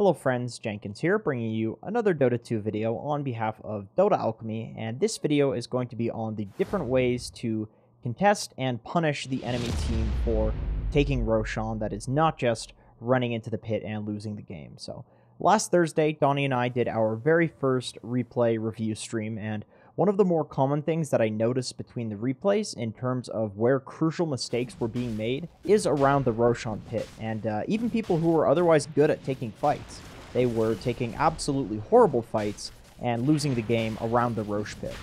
Hello friends, Jenkins here, bringing you another Dota 2 video on behalf of Dota Alchemy, and this video is going to be on the different ways to contest and punish the enemy team for taking Roshan, that is not just running into the pit and losing the game. So, last Thursday, Donnie and I did our very first replay review stream, and one of the more common things that I noticed between the replays in terms of where crucial mistakes were being made is around the Roshan Pit, and even people who were otherwise good at taking fights. They were taking absolutely horrible fights and losing the game around the Rosh Pit.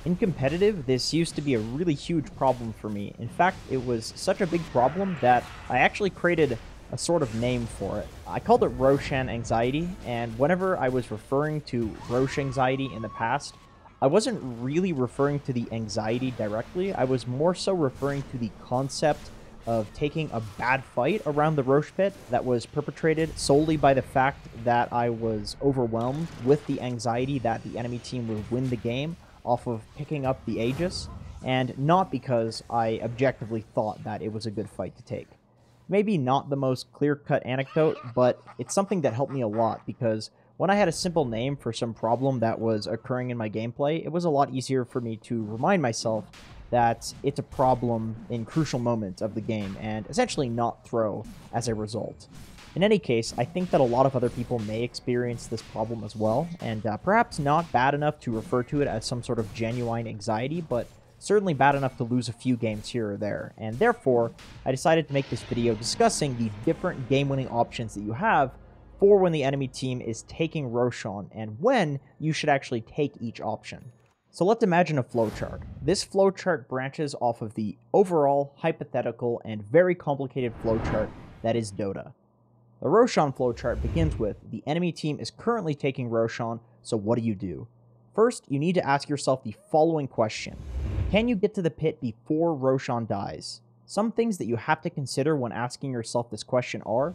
In competitive, this used to be a really huge problem for me. In fact, it was such a big problem that I actually created a sort of name for it. I called it Roshan Anxiety, and whenever I was referring to Roshan Anxiety in the past, I wasn't really referring to the anxiety directly. I was more so referring to the concept of taking a bad fight around the Rosh Pit that was perpetrated solely by the fact that I was overwhelmed with the anxiety that the enemy team would win the game off of picking up the Aegis, and not because I objectively thought that it was a good fight to take. Maybe not the most clear-cut anecdote, but it's something that helped me a lot because when I had a simple name for some problem that was occurring in my gameplay, it was a lot easier for me to remind myself that it's a problem in crucial moments of the game, and essentially not throw as a result. In any case, I think that a lot of other people may experience this problem as well, and perhaps not bad enough to refer to it as some sort of genuine anxiety, but certainly bad enough to lose a few games here or there, and therefore, I decided to make this video discussing the different game-winning options that you have for when the enemy team is taking Roshan, and when you should actually take each option. So let's imagine a flowchart. This flowchart branches off of the overall, hypothetical, and very complicated flowchart that is Dota. The Roshan flowchart begins with, the enemy team is currently taking Roshan, so what do you do? First, you need to ask yourself the following question. Can you get to the pit before Roshan dies? Some things that you have to consider when asking yourself this question are,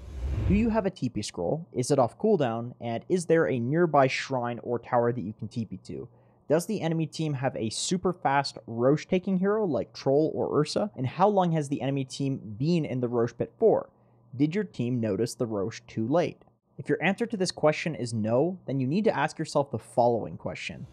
do you have a TP scroll? Is it off cooldown? And is there a nearby shrine or tower that you can TP to? Does the enemy team have a super fast Rosh taking hero like Troll or Ursa? And how long has the enemy team been in the Rosh pit for? Did your team notice the Rosh too late? If your answer to this question is no, then you need to ask yourself the following question.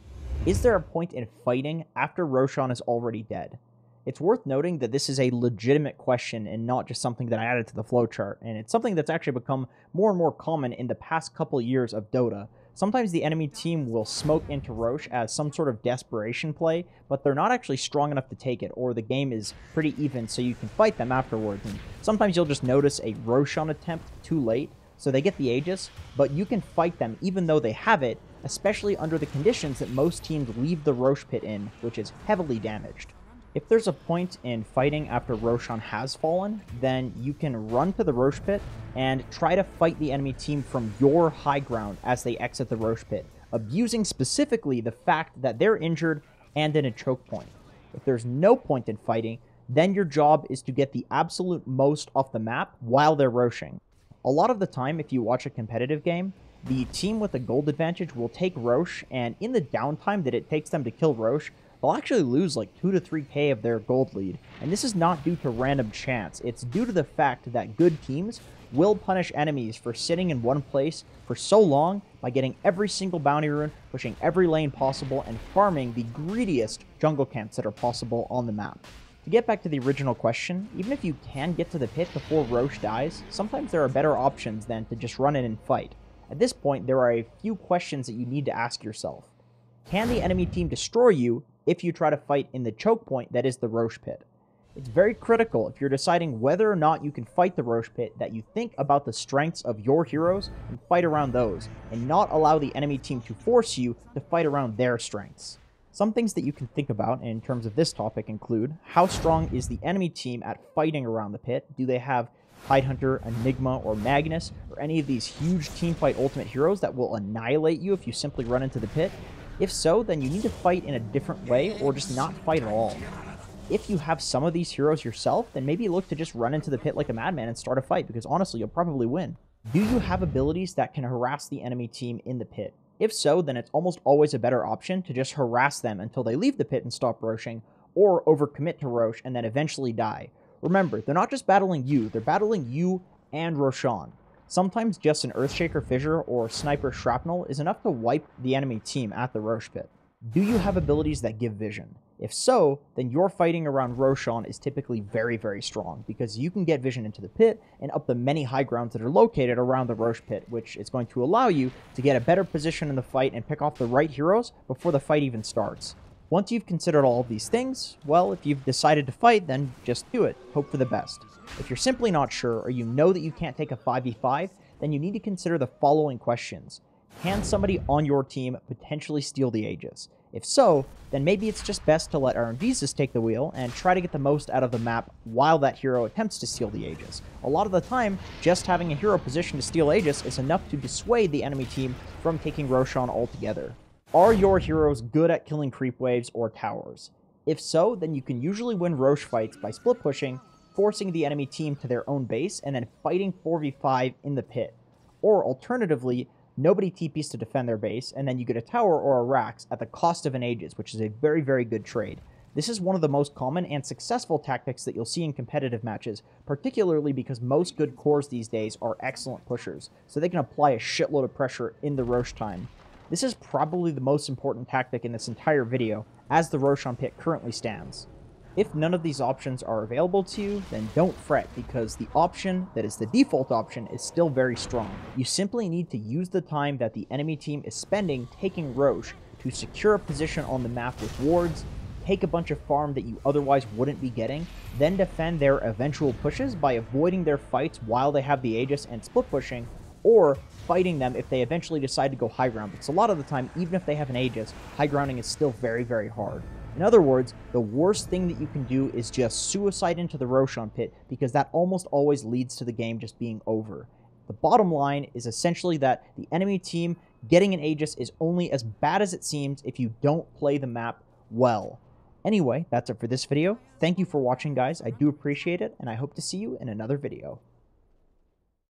Is there a point in fighting after Roshan is already dead? It's worth noting that this is a legitimate question and not just something that I added to the flowchart, and it's something that's actually become more and more common in the past couple years of Dota. Sometimes the enemy team will smoke into Rosh as some sort of desperation play, but they're not actually strong enough to take it, or the game is pretty even so you can fight them afterwards. And sometimes you'll just notice a Roshan attempt too late, so they get the Aegis, but you can fight them even though they have it, especially under the conditions that most teams leave the Rosh pit in, which is heavily damaged. If there's a point in fighting after Roshan has fallen, then you can run to the Rosh pit and try to fight the enemy team from your high ground as they exit the Rosh pit, abusing specifically the fact that they're injured and in a choke point. If there's no point in fighting, then your job is to get the absolute most off the map while they're Roshing. A lot of the time, if you watch a competitive game, the team with the gold advantage will take Rosh, and in the downtime that it takes them to kill Rosh, they'll actually lose like 2 to 3k of their gold lead, and this is not due to random chance, it's due to the fact that good teams will punish enemies for sitting in one place for so long by getting every single bounty rune, pushing every lane possible, and farming the greediest jungle camps that are possible on the map. To get back to the original question, even if you can get to the pit before Rosh dies, sometimes there are better options than to just run in and fight. At this point, there are a few questions that you need to ask yourself. Can the enemy team destroy you if you try to fight in the choke point that is the Rosh pit? It's very critical if you're deciding whether or not you can fight the Rosh pit that you think about the strengths of your heroes and fight around those, and not allow the enemy team to force you to fight around their strengths. Some things that you can think about in terms of this topic include, how strong is the enemy team at fighting around the pit? Do they have Tidehunter, Enigma, or Magnus, or any of these huge teamfight ultimate heroes that will annihilate you if you simply run into the pit? If so, then you need to fight in a different way, or just not fight at all. If you have some of these heroes yourself, then maybe look to just run into the pit like a madman and start a fight, because honestly, you'll probably win. Do you have abilities that can harass the enemy team in the pit? If so, then it's almost always a better option to just harass them until they leave the pit and stop Roshing, or overcommit to Rosh and then eventually die. Remember, they're not just battling you, they're battling you and Roshan. Sometimes just an Earthshaker Fissure or Sniper Shrapnel is enough to wipe the enemy team at the Roshan Pit. Do you have abilities that give vision? If so, then your fighting around Roshan is typically very, very strong, because you can get vision into the pit and up the many high grounds that are located around the Roshan Pit, which is going to allow you to get a better position in the fight and pick off the right heroes before the fight even starts. Once you've considered all of these things, well, if you've decided to fight, then just do it. Hope for the best. If you're simply not sure, or you know that you can't take a 5v5, then you need to consider the following questions. Can somebody on your team potentially steal the Aegis? If so, then maybe it's just best to let RNGesus take the wheel and try to get the most out of the map while that hero attempts to steal the Aegis. A lot of the time, just having a hero positioned to steal Aegis is enough to dissuade the enemy team from taking Roshan altogether. Are your heroes good at killing creep waves or towers? If so, then you can usually win Rosh fights by split pushing, forcing the enemy team to their own base, and then fighting 4v5 in the pit. Or alternatively, nobody TPs to defend their base, and then you get a tower or a Rax at the cost of an Aegis, which is a very, very good trade. This is one of the most common and successful tactics that you'll see in competitive matches, particularly because most good cores these days are excellent pushers, so they can apply a shitload of pressure in the Rosh time. This is probably the most important tactic in this entire video, as the Roshan Pit currently stands. If none of these options are available to you, then don't fret, because the option that is the default option is still very strong. You simply need to use the time that the enemy team is spending taking Rosh to secure a position on the map with wards, take a bunch of farm that you otherwise wouldn't be getting, then defend their eventual pushes by avoiding their fights while they have the Aegis and split pushing, or fighting them if they eventually decide to go high ground, because a lot of the time, even if they have an Aegis, high grounding is still very, very hard. In other words, the worst thing that you can do is just suicide into the Roshan Pit, because that almost always leads to the game just being over. The bottom line is essentially that the enemy team getting an Aegis is only as bad as it seems if you don't play the map well. Anyway, that's it for this video. Thank you for watching, guys. I do appreciate it, and I hope to see you in another video.